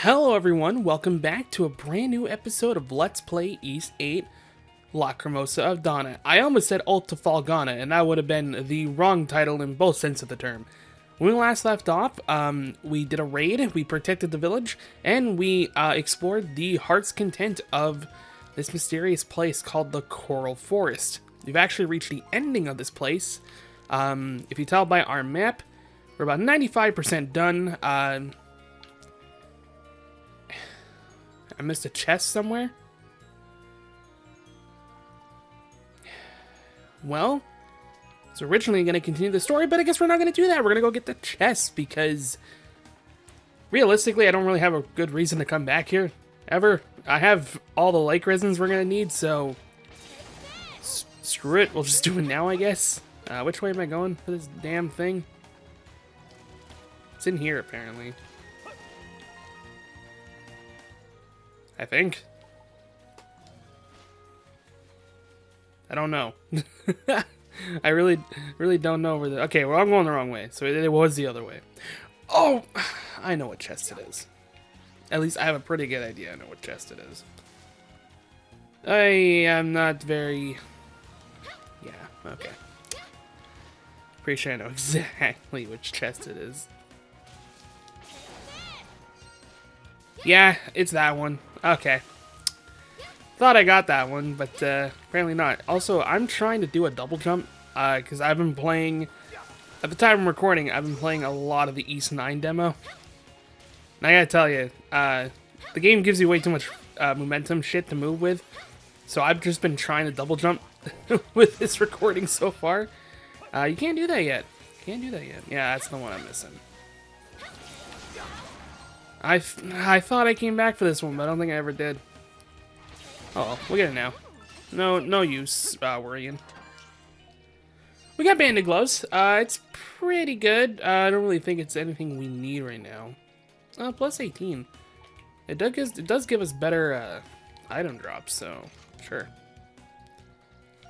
Hello everyone, welcome back to a brand new episode of Let's Play Ys VIII Lacrimosa of Donna. I almost said Ult to Falgana, and that would have been the wrong title in both sense of the term. When we last left off, we did a raid, we protected the village, and we explored the heart's content of this mysterious place called the Coral Forest. We've actually reached the ending of this place. If you tell by our map, we're about 95% done. I missed a chest somewhere. Well, I was originally going to continue the story, but I guess we're not going to do that. We're going to go get the chest because realistically, I don't really have a good reason to come back here ever. I have all the lake resins we're going to need, so screw it. We'll just do it now, I guess. Which way am I going for this damn thing? It's in here, apparently. I think. I don't know. I really don't know where the... Okay, well, I'm going the wrong way. So it was the other way. Oh! I know what chest it is. At least I have a pretty good idea I know what chest it is. I am not very... Yeah, okay. Pretty sure I know exactly which chest it is. Yeah, it's that one. Okay. Thought I got that one, but apparently not. Also, I'm trying to do a double jump, because I've been playing... At the time I'm recording, I've been playing a lot of the Ys IX demo. And I gotta tell you, the game gives you way too much momentum shit to move with. So I've just been trying to double jump with this recording so far. You can't do that yet. Can't do that yet. Yeah, that's the one I'm missing. I thought I came back for this one, but I don't think I ever did. Oh, we'll get it now. No use worrying. We got bandit gloves. It's pretty good. I don't really think it's anything we need right now. Plus 18. It does give us better item drops, so sure.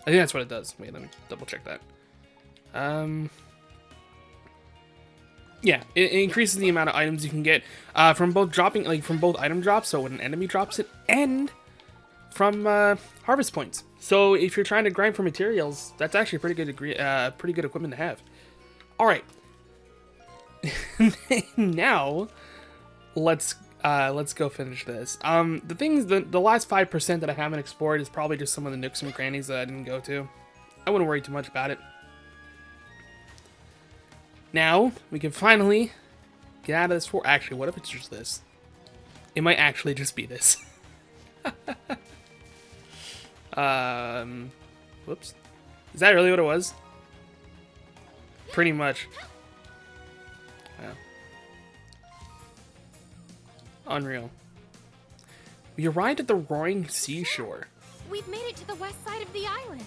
I think that's what it does. Wait, let me double check that. Yeah, it increases the amount of items you can get from both item drops, so when an enemy drops it, and from harvest points. So if you're trying to grind for materials, that's actually pretty good equipment to have. All right, now let's go finish this. The last 5% that I haven't explored is probably just some of the nooks and crannies that I didn't go to. I wouldn't worry too much about it. Now, we can finally get out of this fort. Actually, what if it's just this? It might actually just be this. Whoops. Is that really what it was? Pretty much. Yeah. Unreal. We arrived at the roaring seashore. We've made it to the west side of the island.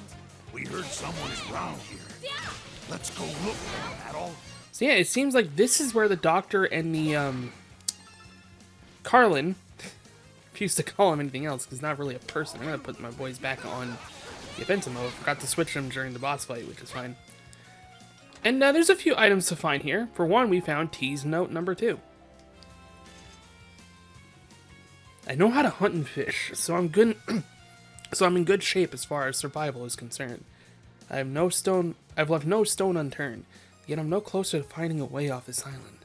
We heard someone is around here. Yeah. Let's go look at all. So yeah, it seems like this is where the doctor and the, Carlin, refuse to call him anything else, because not really a person. I'm gonna put my boys back on the offensive mode. Forgot to switch them during the boss fight, which is fine. And there's a few items to find here. For one, we found T's note number 2. I know how to hunt and fish, so I'm good. So I'm in good shape as far as survival is concerned. I've left no stone unturned. Yet I'm no closer to finding a way off this island.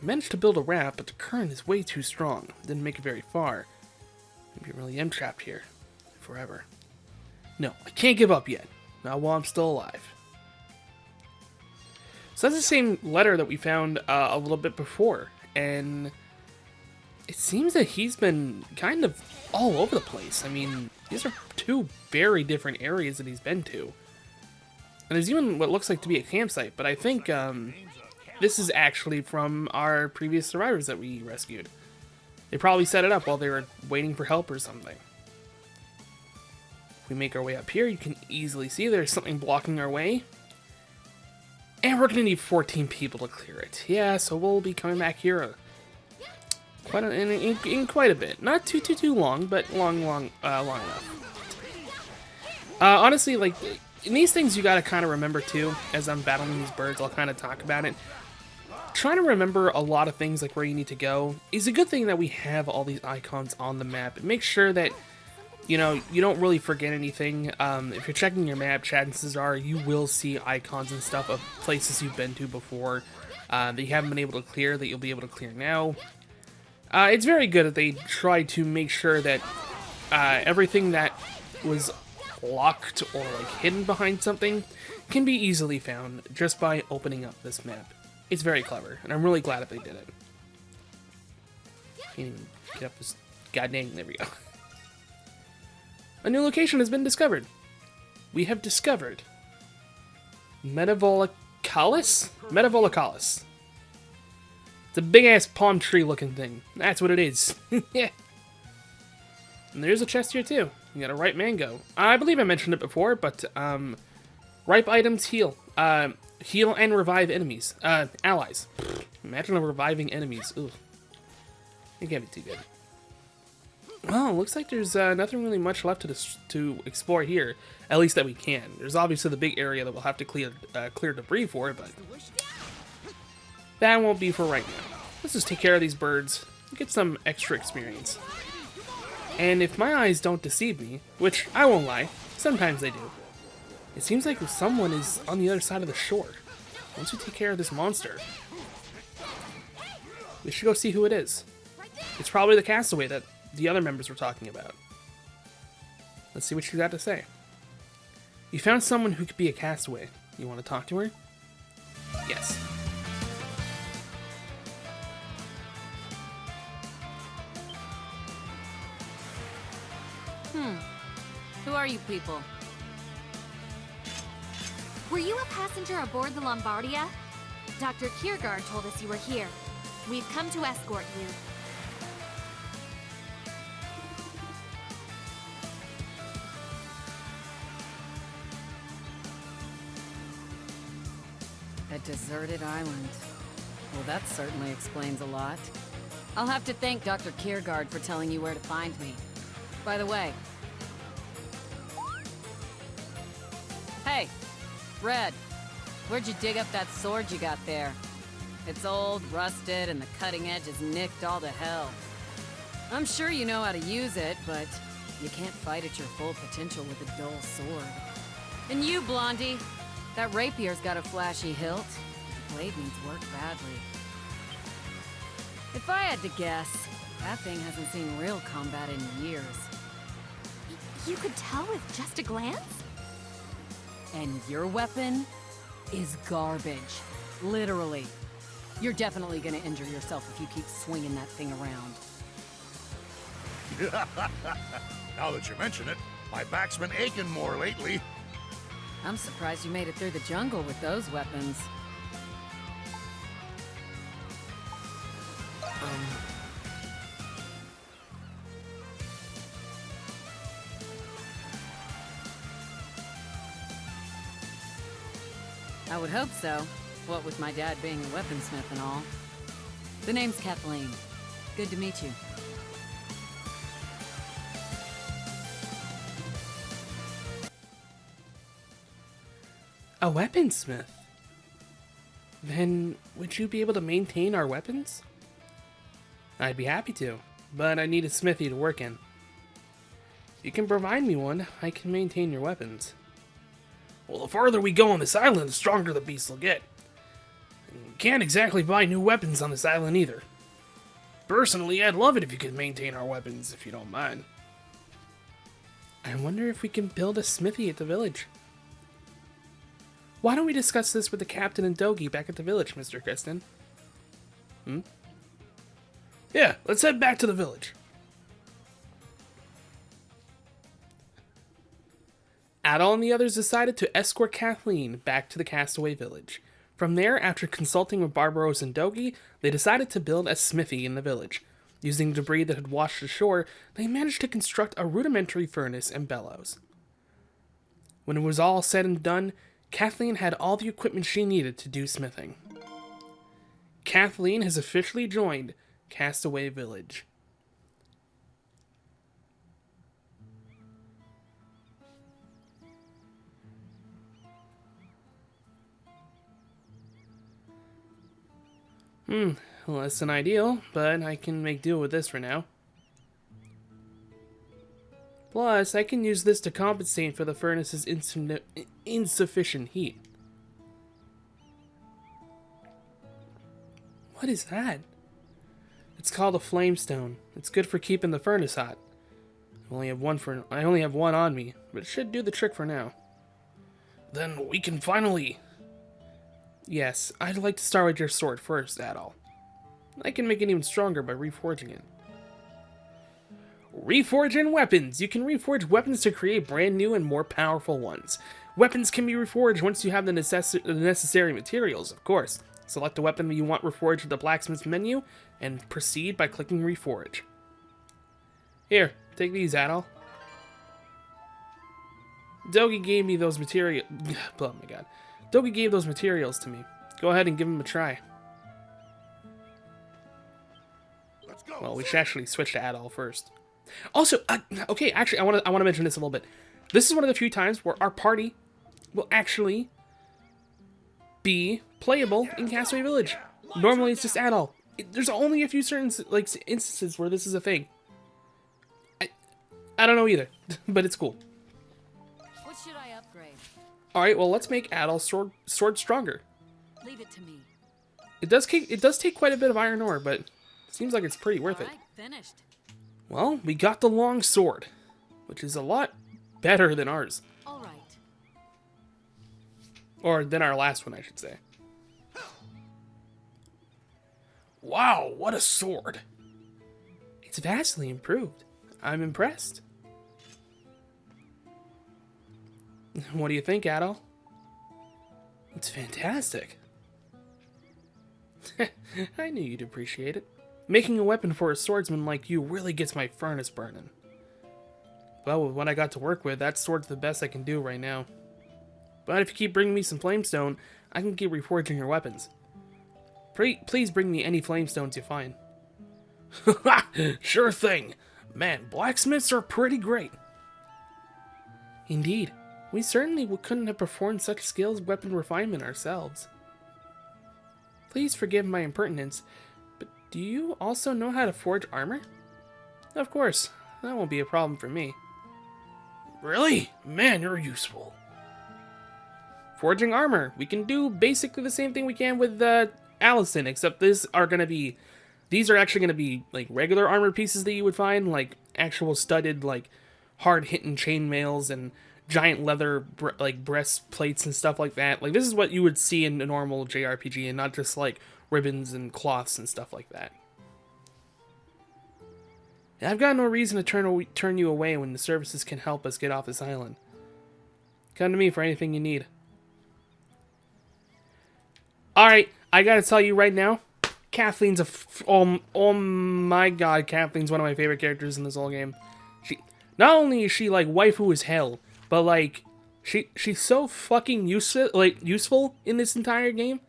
I managed to build a raft, but the current is way too strong. Didn't make it very far. Maybe I really am trapped here. Forever. No, I can't give up yet. Not while I'm still alive. So that's the same letter that we found a little bit before. And it seems that he's been kind of all over the place. I mean, these are two very different areas that he's been to. And there's even what looks like to be a campsite, but I think this is actually from our previous survivors that we rescued. They probably set it up while they were waiting for help or something. If we make our way up here, you can easily see there's something blocking our way. And we're going to need 14 people to clear it. Yeah, so we'll be coming back here in quite a bit. Not too long, but long enough. Honestly, like... And these things you gotta kind of remember too, as I'm battling these birds, I'll kind of talk about it. trying to remember a lot of things like where you need to go is a good thing that we have all these icons on the map. It makes sure that, you know, you don't really forget anything. If you're checking your map, chances are you will see icons and stuff of places you've been to before that you haven't been able to clear that you'll be able to clear now. It's very good that they try to make sure that everything that was locked or like hidden behind something can be easily found just by opening up this map. It's very clever, and I'm really glad that they did it. Can't even get up this goddamn. There we go. A new location has been discovered. We have discovered Metavolicalis? Metavolicalis. It's a big ass palm tree looking thing. That's what it is. Yeah. And there's a chest here too. You got a ripe mango. I believe I mentioned it before, but ripe items heal. Heal and revive enemies. Allies. Imagine reviving enemies. Ooh. It can't be too good. Oh, looks like there's nothing really much left to explore here. At least that we can. There's obviously the big area that we'll have to clear debris for, but that won't be for right now. Let's just take care of these birds and get some extra experience. And if my eyes don't deceive me, which I won't lie, sometimes they do, it seems like someone is on the other side of the shore. Once we take care of this monster, we should go see who it is. It's probably the castaway that the other members were talking about. Let's see what she's got to say. You found someone who could be a castaway. You want to talk to her? Yes. Who are you people? Were you a passenger aboard the Lombardia? Dr. Kiergaard told us you were here. We've come to escort you. A deserted island. Well, that certainly explains a lot. I'll have to thank Dr. Kiergaard for telling you where to find me. By the way... Hey! Red! Where'd you dig up that sword you got there? It's old, rusted, and the cutting edge is nicked all to hell. I'm sure you know how to use it, but you can't fight at your full potential with a dull sword. And you, Blondie! That rapier's got a flashy hilt. The blade needs work badly. If I had to guess, that thing hasn't seen real combat in years. You could tell with just a glance? And your weapon is garbage. Literally. You're definitely gonna injure yourself if you keep swinging that thing around. Now that you mention it, my back's been aching more lately. I'm surprised you made it through the jungle with those weapons. I would hope so. What with my dad being a weaponsmith and all. The name's Kathleen. Good to meet you. A weaponsmith? Then would you be able to maintain our weapons? I'd be happy to, but I need a smithy to work in. If you can provide me one, I can maintain your weapons. Well, the farther we go on this island, the stronger the beast will get. And we can't exactly buy new weapons on this island either. Personally, I'd love it if you could maintain our weapons, if you don't mind. I wonder if we can build a smithy at the village. Why don't we discuss this with the captain and Dogi back at the village, Mr. Kristen? Yeah, let's head back to the village. Adol and the others decided to escort Kathleen back to the castaway village. From there, after consulting with Barbaros and Dogi, they decided to build a smithy in the village. Using debris that had washed ashore, they managed to construct a rudimentary furnace and bellows. When it was all said and done, Kathleen had all the equipment she needed to do smithing. Kathleen has officially joined Castaway Village. Less than ideal, but I can make do with this for now. Plus, I can use this to compensate for the furnace's insufficient heat. What is that? It's called a flamestone. It's good for keeping the furnace hot. I only have one on me, but it should do the trick for now. Then we can finally... Yes, I'd like to start with your sword first, Adol. I can make it even stronger by reforging it. Reforging weapons! You can reforge weapons to create brand new and more powerful ones. Weapons can be reforged once you have the necessary materials, of course. Select the weapon you want reforged with the blacksmith's menu, and proceed by clicking reforge. Here, take these, Adol. Dogi gave me those materials. Oh my god. Dogi gave those materials to me. Go ahead and give them a try. Let's go. Well, we should actually switch to Adol first. Also, okay, actually, I want to mention this a little bit. This is one of the few times where our party will actually be playable in Castaway Village. Normally, it's just Adol. There's only a few certain instances where this is a thing. I don't know either, but it's cool. What should I upgrade? All right, well, let's make Adol's sword stronger. Leave it to me. It does take quite a bit of iron ore, but it seems like it's pretty worth it. Alright, finished. Well, we got the long sword, which is a lot better than ours. Alright. Or than our last one, I should say. Wow, what a sword. It's vastly improved. I'm impressed. What do you think, Adol? It's fantastic. I knew you'd appreciate it. Making a weapon for a swordsman like you really gets my furnace burning. Well, with what I got to work with, that sword's the best I can do right now. But if you keep bringing me some flamestone, I can keep reforging your weapons. Please bring me any flamestones you find. Sure thing. Man, blacksmiths are pretty great. Indeed. We certainly couldn't have performed such skills weapon refinement ourselves. Please forgive my impertinence, but do you also know how to forge armor? Of course, that won't be a problem for me. Really? Man, you're useful. Forging armor. We can do basically the same thing we can with Allison, except these are actually going to be like regular armor pieces that you would find, like actual studded, like hard-hitting chainmails and giant leather breastplates and stuff like that. Like, this is what you would see in a normal JRPG, and not just like ribbons and cloths and stuff like that. I've got no reason to turn you away when the services can help us get off this island. Come to me for anything you need. Alright, I gotta tell you right now, Kathleen's oh my god, Kathleen's one of my favorite characters in this whole game. Not only is she like waifu as hell, but like she's so fucking useful in this entire game.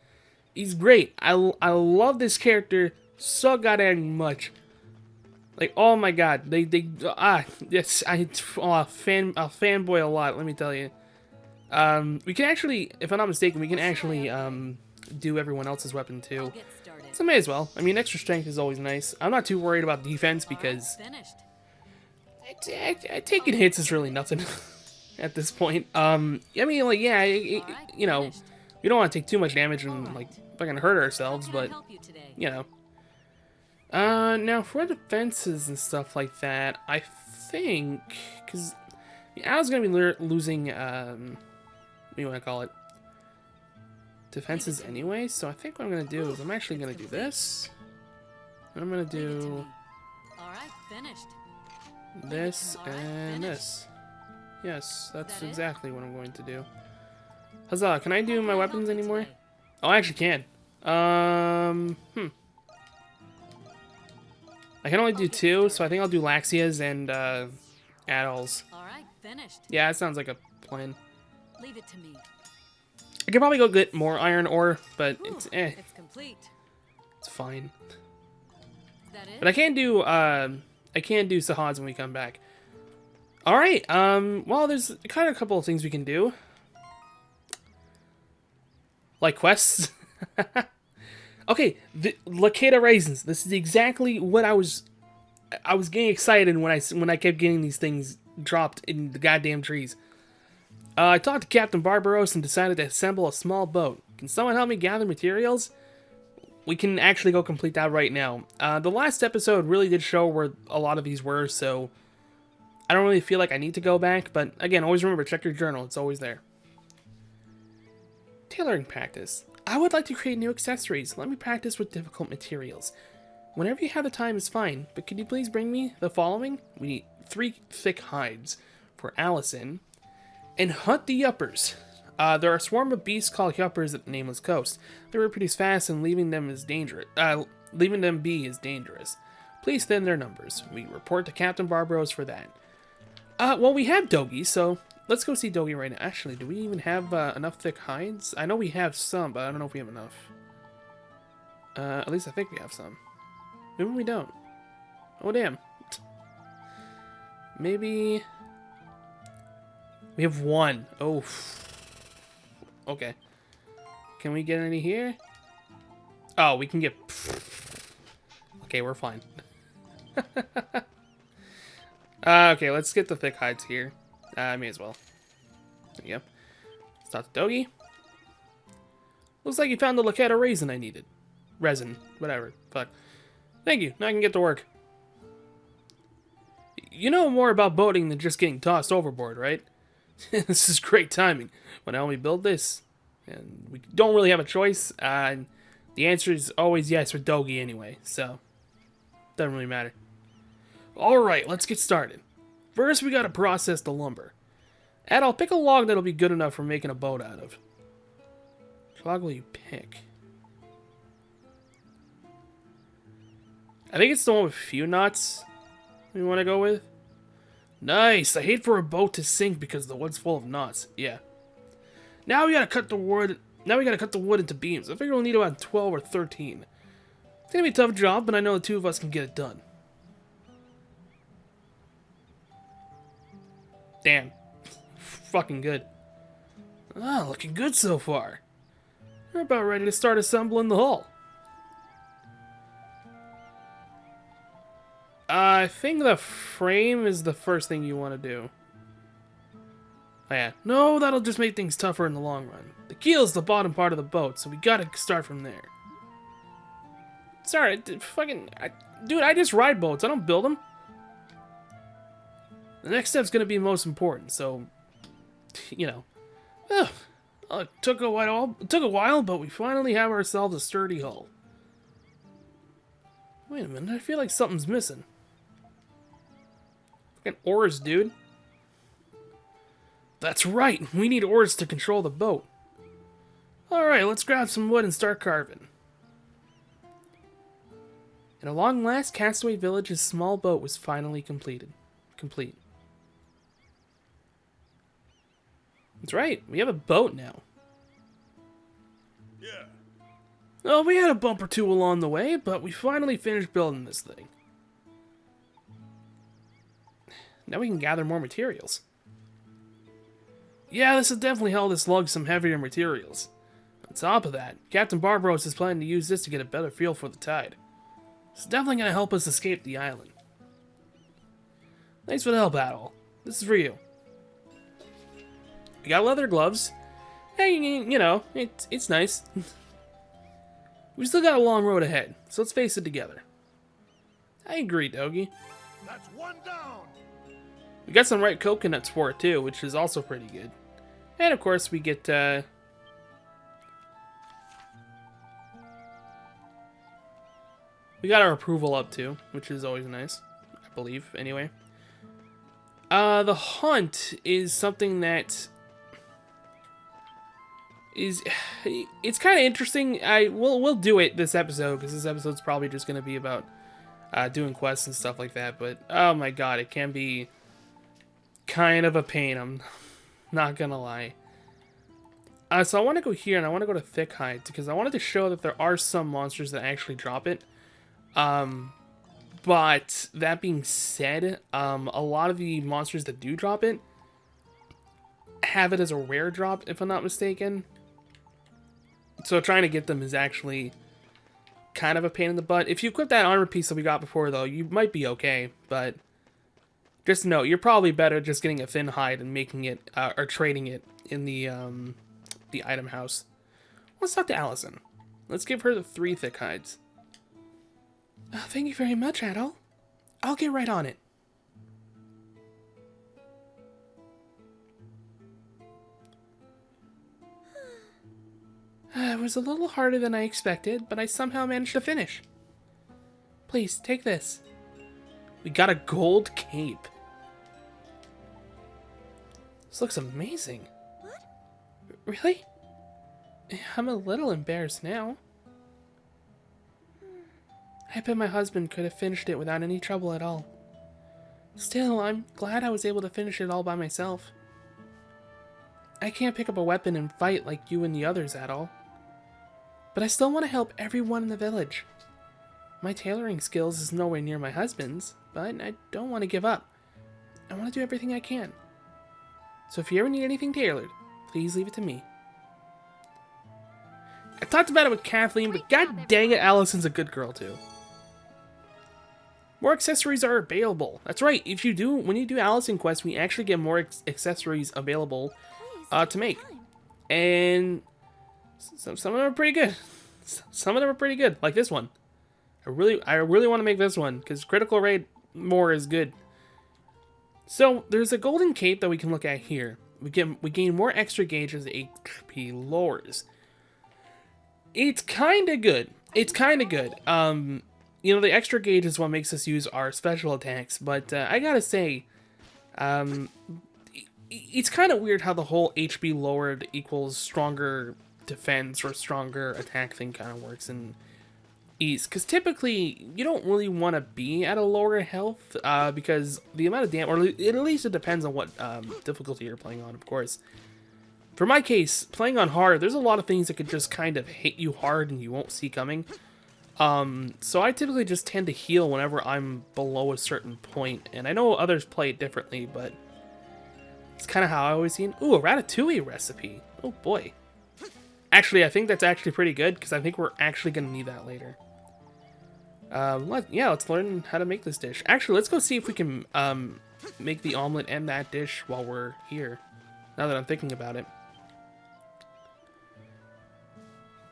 He's great. I love this character so goddamn much. Like, oh my god, yes, I'll fanboy a lot. Let me tell you. We can actually, if I'm not mistaken, we can actually do everyone else's weapon too. So may as well. I mean, extra strength is always nice. I'm not too worried about defense because taking hits is really nothing at this point. I mean, like, yeah, you know, we don't want to take too much damage and like fucking hurt ourselves, but you know. Now for defenses and stuff like that, I think because I was gonna be losing what do you want to call it? Defenses anyway, so I think what I'm gonna do is I'm actually gonna do this. And I'm gonna do this and this. Yes, that's exactly what I'm going to do. Huzzah! Can I do my weapons anymore? Oh, I actually can. I can only do two, so I think I'll do Laxia's and Adol's. Yeah, that sounds like a plan. Leave it to me. I could probably go get more iron ore, but it's It's complete. It's fine. Is that it? But I can do Sahad's when we come back. All right. Well, there's kind of a couple of things we can do, like quests. Okay, the Lacata raisins. This is exactly what I was getting excited when I kept getting these things dropped in the goddamn trees. I talked to Captain Barbaros and decided to assemble a small boat. Can someone help me gather materials? We can actually go complete that right now. The last episode really did show where a lot of these were, so I don't really feel like I need to go back, but again, always remember, check your journal, it's always there. Tailoring practice. I would like to create new accessories. Let me practice with difficult materials. Whenever you have the time is fine, but could you please bring me the following? We need 3 thick hides for Allison, and hunt the yuppers. There are a swarm of beasts called yuppers at the Nameless Coast. They reproduce fast, and leaving them be is dangerous. Please thin their numbers. We report to Captain Barbaros for that. Well, we have Dogi, so let's go see Dogi right now. Actually, do we even have enough thick hides? I know we have some, but I don't know if we have enough. At least I think we have some. Maybe we don't. Oh, damn. Maybe we have 1. Oh. Okay. Can we get any here? Oh, we can get... Okay, we're fine. Okay, let's get the thick hides here. May as well. There you go. Start the Dogi. Looks like you found the Lacata raisin I needed. Resin. Whatever. Fuck. Thank you. Now I can get to work. You know more about boating than just getting tossed overboard, right? This is great timing. When I only build this, and we don't really have a choice, the answer is always yes with Dogi anyway, so doesn't really matter. Alright, let's get started. First, we gotta process the lumber. Ed, I'll pick a log that'll be good enough for making a boat out of. Which log will you pick? I think it's the one with a few knots we want to go with. Nice! I hate for a boat to sink because the wood's full of knots. Yeah. Now we gotta cut the wood. Now we gotta cut the wood into beams. I figure we'll need about 12 or 13. It's gonna be a tough job, but I know the 2 of us can get it done. Damn. Fucking good. Ah, looking good so far. We're about ready to start assembling the hull. I think the frame is the first thing you want to do. Oh yeah. No, that'll just make things tougher in the long run. The keel is the bottom part of the boat, so we gotta start from there. Sorry, dude, I just ride boats. I don't build them. The next step's gonna be most important, so, you know. It took a while, but we finally have ourselves a sturdy hull. Wait a minute, I feel like something's missing. Fucking oars, dude. That's right, we need oars to control the boat. Alright, let's grab some wood and start carving. At a long last, Castaway Village's small boat was finally complete. That's right, we have a boat now. Yeah. Oh, we had a bump or 2 along the way, but we finally finished building this thing. Now we can gather more materials. Yeah, this will definitely help us lug some heavier materials. On top of that, Captain Barbaros is planning to use this to get a better feel for the tide. It's definitely going to help us escape the island. Thanks for the help, Adol. This is for you. We got leather gloves. Hey, you know, it's nice. We still got a long road ahead, so let's face it together. I agree, Dogi. That's 1 down. We got some ripe coconuts for it too, which is also pretty good. And of course we get we got our approval up too, which is always nice, I believe, anyway. The hunt is something that is, it's kind of interesting. We'll do it this episode, because this episode's probably just going to be about doing quests and stuff like that, but oh my god, it can be kind of a pain, I'm not gonna lie. So I want to go here, and I want to go to Thick Hides, because I wanted to show that there are some monsters that actually drop it. But that being said, a lot of the monsters that do drop it have it as a rare drop, if I'm not mistaken. So trying to get them is actually kind of a pain in the butt. If you equip that armor piece that we got before, though, you might be okay. But just know, you're probably better just getting a thin hide and making it, or trading it in the item house. Let's talk to Allison. Let's give her the 3 thick hides. Thank you very much, Adol. I'll get right on it. It was a little harder than I expected, but I somehow managed to finish. Please, take this. We got a gold cape. This looks amazing. What? Really? I'm a little embarrassed now. I bet my husband could have finished it without any trouble at all. Still, I'm glad I was able to finish it all by myself. I can't pick up a weapon and fight like you and the others at all. But I still want to help everyone in the village. My tailoring skills is nowhere near my husband's, but I don't want to give up. I want to do everything I can. So if you ever need anything tailored, please leave it to me. I talked about it with Kathleen, but god dang it, Allison's a good girl too. More accessories are available. That's right, when you do Allison quests, we actually get more accessories available to make. And some of them are pretty good. Some of them are pretty good, like this one. I really want to make this one, because critical rate more is good. So, there's a golden cape that we can look at here. We gain more extra gauge as HP lowers. It's kind of good. It's kind of good. You know, the extra gauge is what makes us use our special attacks, but I gotta say, it's kind of weird how the whole HP lowered equals stronger defense or stronger attack thing kind of works in Ease, because typically you don't really want to be at a lower health because the amount of damage, or at least it depends on what difficulty you're playing on, of course. For my case, playing on hard, there's a lot of things that could just kind of hit you hard and you won't see coming. So I typically just tend to heal whenever I'm below a certain point, and I know others play it differently, but it's kind of how I always see it. Ooh, a ratatouille recipe. Oh boy. Actually, I think that's actually pretty good, because I think we're actually going to need that later. Let's learn how to make this dish. Actually, let's go see if we can make the omelet and that dish while we're here, now that I'm thinking about it.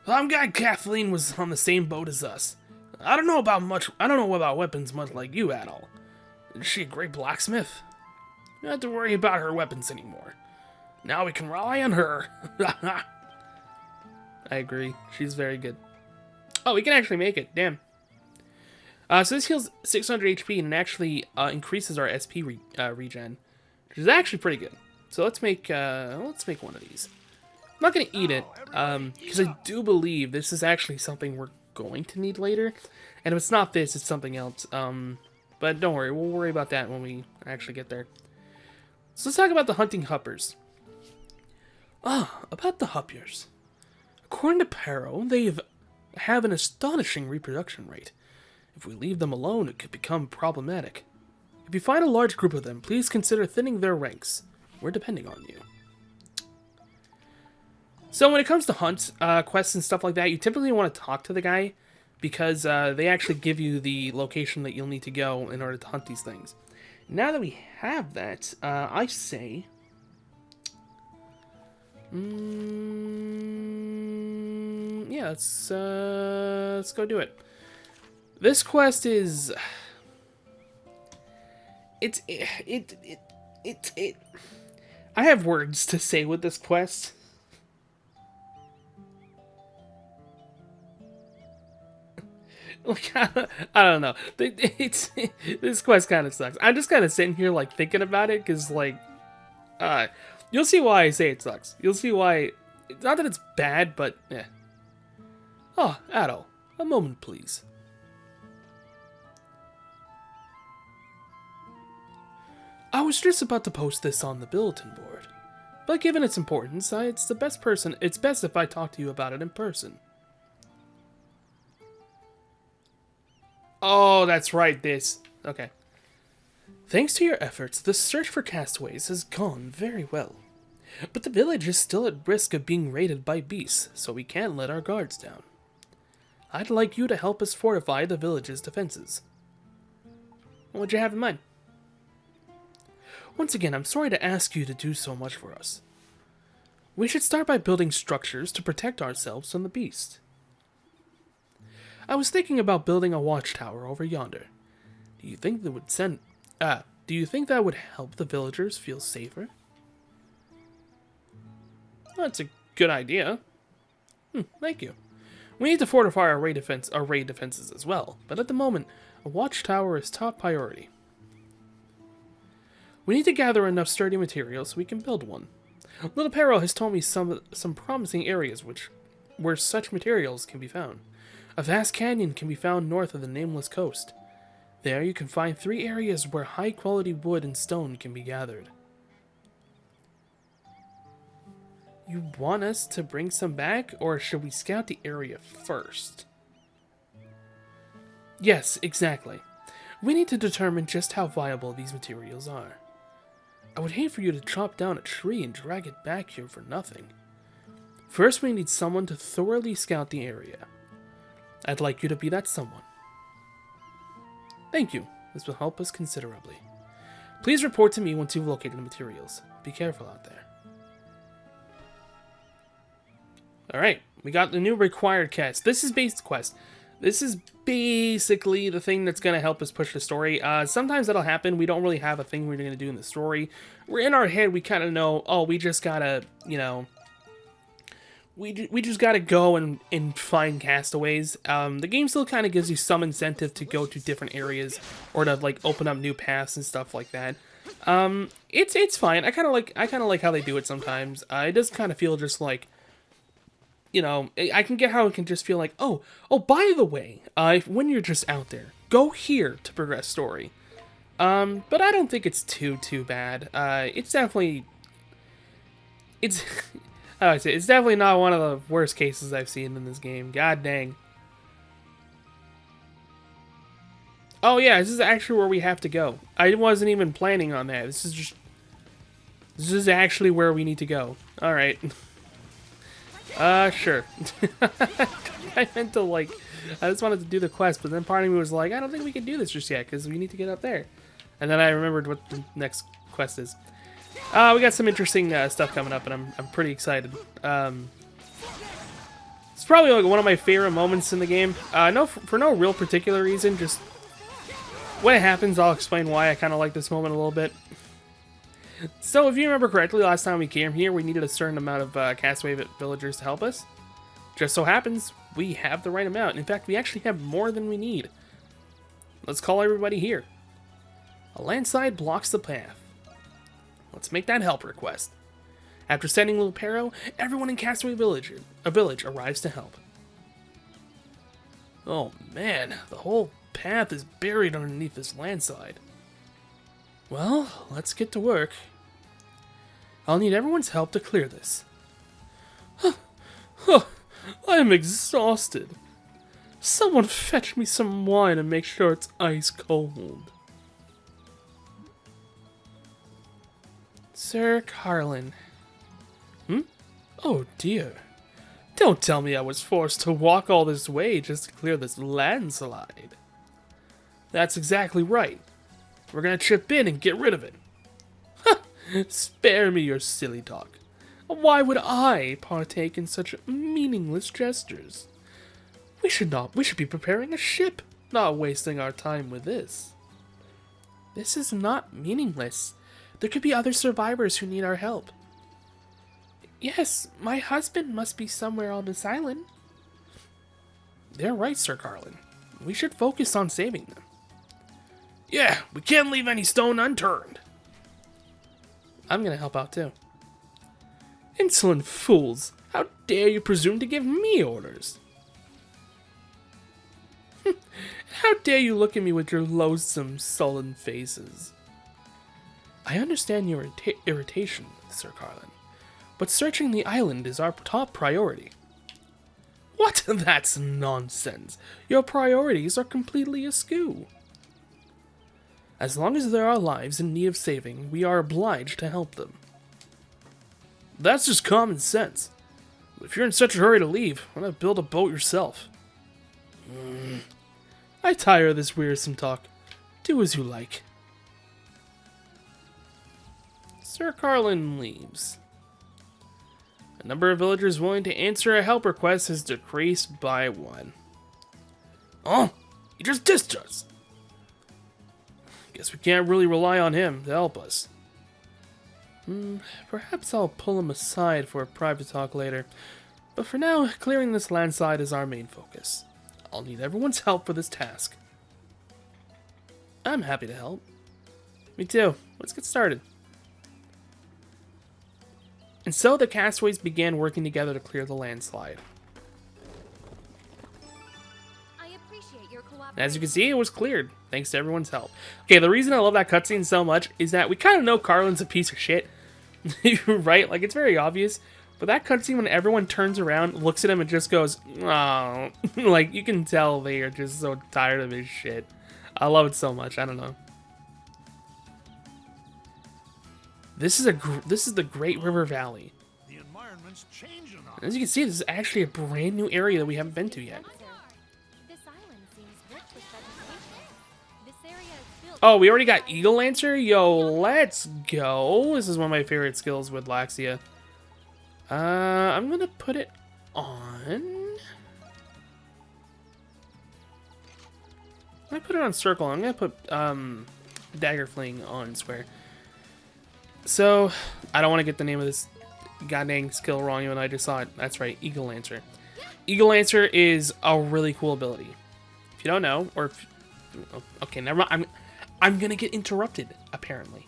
Well, I'm glad Kathleen was on the same boat as us. I don't know about weapons much like you at all. Is she a great blacksmith? You don't have to worry about her weapons anymore. Now we can rely on her. I agree. She's very good. Oh, we can actually make it. Damn. So this heals 600 HP and it actually increases our SP regen, which is actually pretty good. So let's make one of these. I'm not gonna eat it because I do believe this is actually something we're going to need later, and if it's not this, it's something else. But don't worry, we'll worry about that when we actually get there. So let's talk about the hunting huppers. About the huppers. According to Pero, they have an astonishing reproduction rate. If we leave them alone, it could become problematic. If you find a large group of them, please consider thinning their ranks. We're depending on you. So when it comes to hunt quests and stuff like that, you typically want to talk to the guy, because they actually give you the location that you'll need to go in order to hunt these things. Now that we have that, I say... yeah, let's go do it. This quest is... I have words to say with this quest. Like, I don't know. This quest kind of sucks. I'm just kind of sitting here, like, thinking about it, because, like, you'll see why I say it sucks. You'll see why. It's not that it's bad, but, eh. Oh, Adol, a moment, please. I was just about to post this on the bulletin board, but given its importance, it's best if I talk to you about it in person. Oh, that's right, this. Okay. Thanks to your efforts, the search for castaways has gone very well. But the village is still at risk of being raided by beasts, so we can't let our guards down. I'd like you to help us fortify the village's defenses. What'd you have in mind? Once again, I'm sorry to ask you to do so much for us. We should start by building structures to protect ourselves from the beast. I was thinking about building a watchtower over yonder. Do you think that would help the villagers feel safer? That's a good idea. Thank you. We need to fortify our raid defenses as well, but at the moment, a watchtower is top priority. We need to gather enough sturdy materials so we can build one. Little Pero has told me some promising areas where such materials can be found. A vast canyon can be found north of the Nameless Coast. There you can find 3 areas where high-quality wood and stone can be gathered. You want us to bring some back, or should we scout the area first? Yes, exactly. We need to determine just how viable these materials are. I would hate for you to chop down a tree and drag it back here for nothing. First, we need someone to thoroughly scout the area. I'd like you to be that someone. Thank you. This will help us considerably. Please report to me once you've located the materials. Be careful out there. Alright, we got the new required quest. This is basically the thing that's going to help us push the story. Sometimes that'll happen. We don't really have a thing we're going to do in the story. We're in our head, we kind of know, oh, we just gotta, you know, we just gotta go and find castaways. The game still kind of gives you some incentive to go to different areas or to, like, open up new paths and stuff like that. It's fine. I kind of like how they do it sometimes. It does kind of feel just like, you know, I can get how it can just feel like, oh, by the way, when you're just out there, go here to progress story. But I don't think it's too bad. It's definitely not one of the worst cases I've seen in this game. God dang. Oh yeah, this is actually where we have to go. I wasn't even planning on that. This is actually where we need to go. All right. Sure. I meant to, like, I just wanted to do the quest, but then part of me was like, I don't think we can do this just yet, because we need to get up there. And then I remembered what the next quest is. We got some interesting stuff coming up, and I'm pretty excited. It's probably like one of my favorite moments in the game. For no real particular reason, just when it happens, I'll explain why I kind of like this moment a little bit. So, if you remember correctly, last time we came here, we needed a certain amount of castaway villagers to help us. Just so happens, we have the right amount. In fact, we actually have more than we need. Let's call everybody here. A landslide blocks the path. Let's make that help request. After sending Little Pero, everyone in Castaway Village arrives to help. Oh man, the whole path is buried underneath this landslide. Well, let's get to work. I'll need everyone's help to clear this. I am exhausted. Someone fetch me some wine and make sure it's ice cold. Sir Carlin. Oh dear. Don't tell me I was forced to walk all this way just to clear this landslide. That's exactly right. We're gonna chip in and get rid of it. Spare me your silly talk. Why would I partake in such meaningless gestures? We should be preparing a ship, not wasting our time with this. This is not meaningless. There could be other survivors who need our help. Yes, my husband must be somewhere on this island. They're right, Sir Carlin. We should focus on saving them. Yeah, we can't leave any stone unturned. I'm gonna help out too. Insolent fools! How dare you presume to give me orders? How dare you look at me with your loathsome, sullen faces? I understand your irritation, Sir Carlin, but searching the island is our top priority. What? That's nonsense. Your priorities are completely askew. As long as there are lives in need of saving, we are obliged to help them. That's just common sense. If you're in such a hurry to leave, why not build a boat yourself? I tire of this wearisome talk. Do as you like. Sir Carlin leaves. The number of villagers willing to answer a help request has decreased by 1. Oh, he just dissed us. Guess we can't really rely on him to help us. Perhaps I'll pull him aside for a private talk later. But for now, clearing this landslide is our main focus. I'll need everyone's help for this task. I'm happy to help. Me too. Let's get started. And so the castaways began working together to clear the landslide. I appreciate your cooperation. As you can see, it was cleared, thanks to everyone's help. Okay, the reason I love that cutscene so much is that we kind of know Carlin's a piece of shit. Right? Like, it's very obvious. But that cutscene, when everyone turns around, looks at him, and just goes, oh. Like, you can tell they are just so tired of his shit. I love it so much. I don't know. This is the Great River Valley. The environment's changing on As you can see, this is actually a brand new area that we haven't been to yet. This island seems rich with vegetation. This area is built. Oh, we already got Eagle Lancer? Yo, let's go. This is one of my favorite skills with Laxia. I'm gonna put it on. I put it on circle. I'm gonna put dagger fling on square. So I don't want to get the name of this goddamn skill wrong, even I just saw it. That's right, Eagle Lancer. Eagle Lancer is a really cool ability. If you don't know, or if, okay, never mind. I'm gonna get interrupted. Apparently,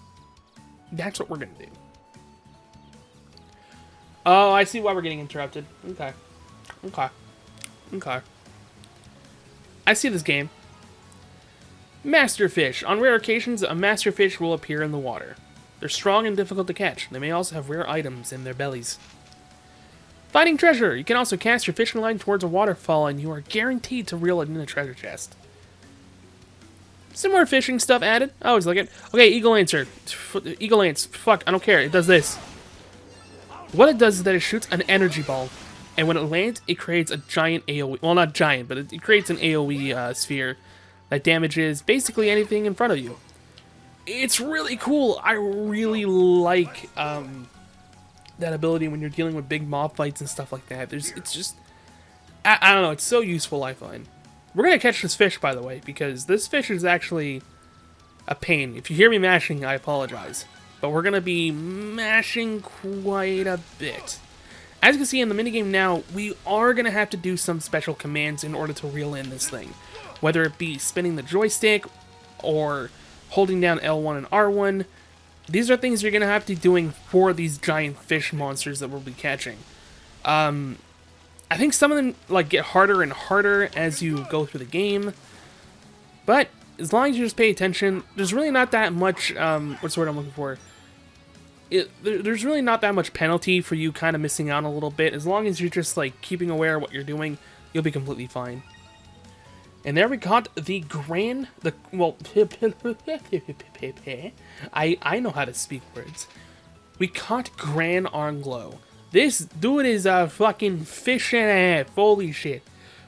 that's what we're gonna do. Oh, I see why we're getting interrupted. Okay. I see this game. Masterfish. On rare occasions, a masterfish will appear in the water. They're strong and difficult to catch. They may also have rare items in their bellies. Finding treasure. You can also cast your fishing line towards a waterfall, and you are guaranteed to reel it in a treasure chest. Some more fishing stuff added. I always like it. Okay, Eagle Lancer. Eagle Lance. Fuck, I don't care. It does this. What it does is that it shoots an energy ball, and when it lands, it creates a giant AoE. Well, not giant, but it creates an AoE sphere that damages basically anything in front of you. It's really cool. I really like that ability when you're dealing with big mob fights and stuff like that. It's just, I don't know. It's so useful, I find. We're gonna catch this fish, by the way, because this fish is actually a pain. If you hear me mashing, I apologize. But we're going to be mashing quite a bit. As you can see in the minigame now, we are going to have to do some special commands in order to reel in this thing. Whether it be spinning the joystick or holding down L1 and R1. These are things you're going to have to be doing for these giant fish monsters that we'll be catching. I think some of them like get harder and harder as you go through the game. But as long as you just pay attention, there's really not that much, what's the word I'm looking for? There's really not that much penalty for you kind of missing out a little bit. As long as you're just, like, keeping aware of what you're doing, you'll be completely fine. And there we got the I know how to speak words. We caught Grand Anglo. This dude is a fucking fish and a half. Holy shit.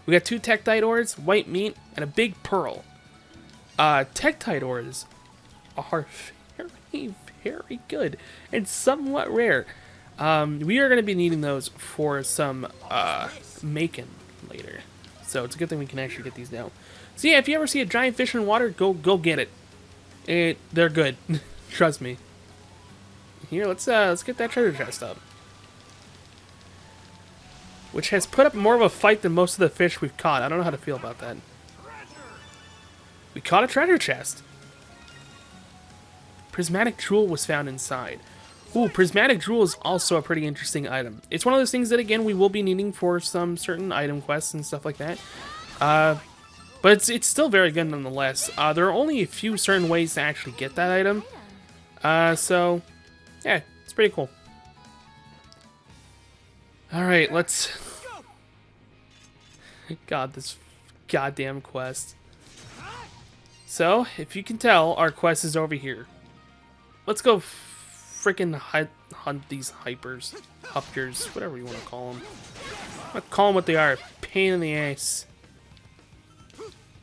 We got 2 Tektite ores, white meat, and a big pearl. Tektite ores are very good and somewhat rare. We are going to be needing those for some macon later. So it's a good thing we can actually get these now. So yeah, if you ever see a giant fish in water, go get it. They're good. Trust me. Here, let's get that treasure chest up. Which has put up more of a fight than most of the fish we've caught. I don't know how to feel about that. We caught a treasure chest. Prismatic jewel was found inside. Ooh, prismatic jewel is also a pretty interesting item. It's one of those things that, again, we will be needing for some certain item quests and stuff like that. But it's still very good nonetheless. There are only a few certain ways to actually get that item. So, yeah, it's pretty cool. Alright, let's... God, this goddamn quest. So, if you can tell, our quest is over here. Let's go freaking hunt these hypers, whatever you want to call them. I'm gonna call them what they are, pain in the ass.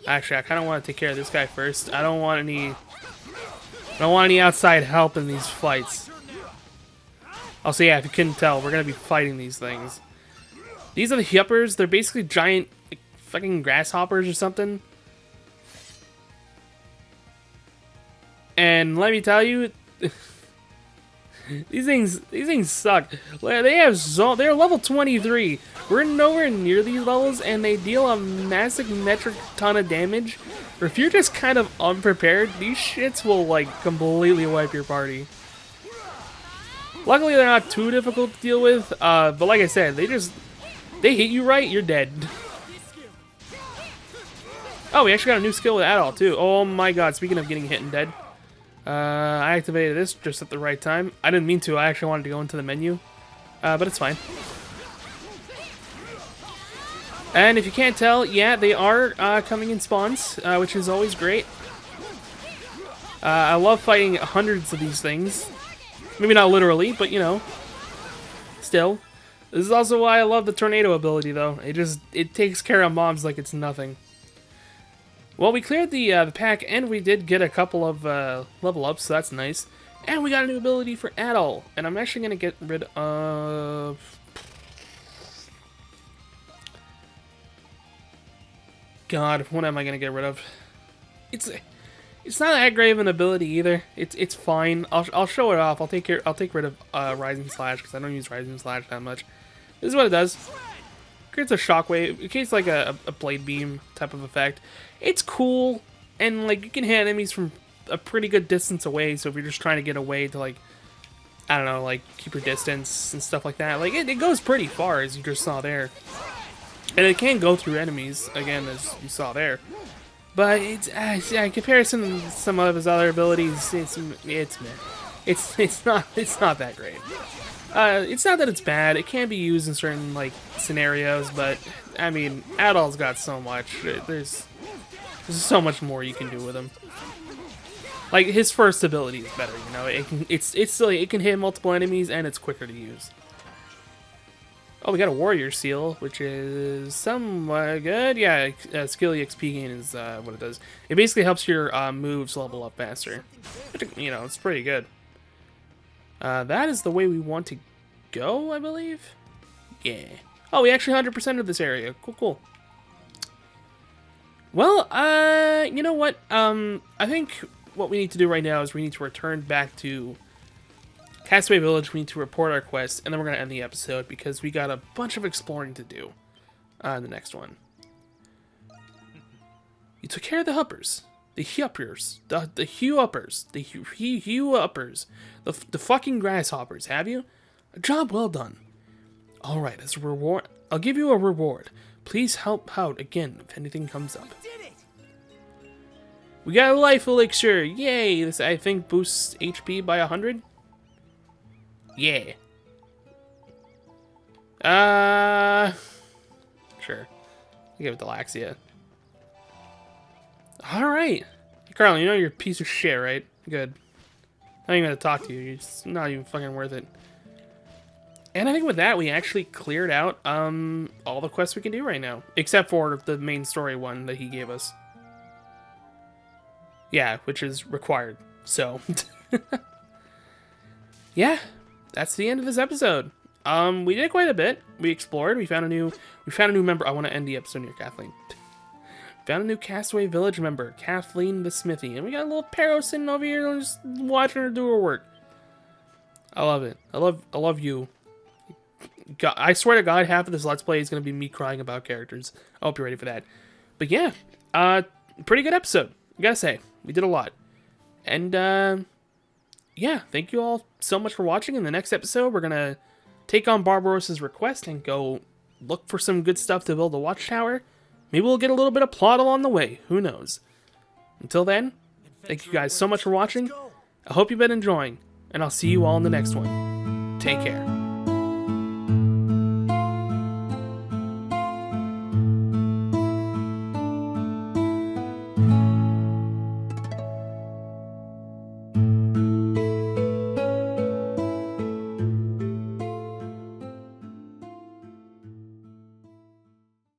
Actually, I kind of want to take care of this guy first. I don't want any outside help in these fights. Also, yeah, if you couldn't tell, we're gonna be fighting these things. These are the Yuppers. They're basically giant, like, fucking grasshoppers or something. And let me tell you, these things suck. They're level 23. We're nowhere near these levels, and they deal a massive metric ton of damage. Or if you're just kind of unprepared, these shits will like completely wipe your party. Luckily, they're not too difficult to deal with. But like I said, they hit you right, you're dead. Oh, we actually got a new skill with Adol too. Oh my god! Speaking of getting hit and dead. I activated this just at the right time. I didn't mean to. I actually wanted to go into the menu. But it's fine. And if you can't tell, yeah, they are coming in spawns, which is always great. I love fighting hundreds of these things. Maybe not literally, but you know. Still. This is also why I love the tornado ability, though. It takes care of mobs like it's nothing. Well, we cleared the pack, and we did get a couple of level ups, so that's nice. And we got a new ability for Adol, and I'm actually going to get rid of... God, what am I going to get rid of? It's not that great of an ability either. It's fine. I'll show it off. I'll take rid of Rising Slash, because I don't use Rising Slash that much. This is what it does. Creates a shockwave. It creates like a blade beam type of effect. It's cool, and like you can hit enemies from a pretty good distance away. So if you're just trying to get away to like, I don't know, like keep your distance and stuff like that, like it goes pretty far, as you just saw there. And it can go through enemies again, as you saw there. But it's yeah, in comparison to some of his other abilities, it's meh. It's not that great. It's not that it's bad. It can be used in certain like scenarios, but I mean, Adol's got so much. There's so much more you can do with him. Like his first ability is better, you know. It can hit multiple enemies and it's quicker to use. Oh, we got a warrior seal, which is somewhat good. Yeah, skill EXP gain is what it does. It basically helps your moves level up faster. You know, it's pretty good. That is the way we want to go, I believe. Yeah. Oh, we actually 100%ed this area. Cool, cool. Well, you know what? I think what we need to do right now is we need to return back to Castaway Village. We need to report our quest, and then we're going to end the episode because we got a bunch of exploring to do in the next one. You took care of the Huppers. The Huppers. The Huppers. The Huppers. The fucking grasshoppers, have you? A job well done. Alright, as a reward, I'll give you a reward. Please help out again if anything comes up. We got a life elixir. Yay! This, I think, boosts HP by 100. Yeah. Sure. I'll give it to Laxia. Alright. Carl, you know you're a piece of shit, right? Good. I'm not even gonna talk to you. It's not even fucking worth it. And I think with that, we actually cleared out all the quests we can do right now. Except for the main story one that he gave us. Yeah, which is required. So. Yeah. That's the end of this episode. We did quite a bit. We explored. We found a new member. I want to end the episode near Kathleen. Found a new Castaway Village member, Kathleen the Smithy, and we got a little Pero sitting over here just watching her do her work. I love it. I love you. God, I swear to God, half of this Let's Play is gonna be me crying about characters. I hope you're ready for that. But yeah, pretty good episode. I gotta say, we did a lot, and yeah, thank you all so much for watching. In the next episode, we're gonna take on Barbarossa's request and go look for some good stuff to build a watchtower. Maybe we'll get a little bit of plot along the way. Who knows? Until then, thank you guys so much for watching. I hope you've been enjoying, and I'll see you all in the next one. Take care.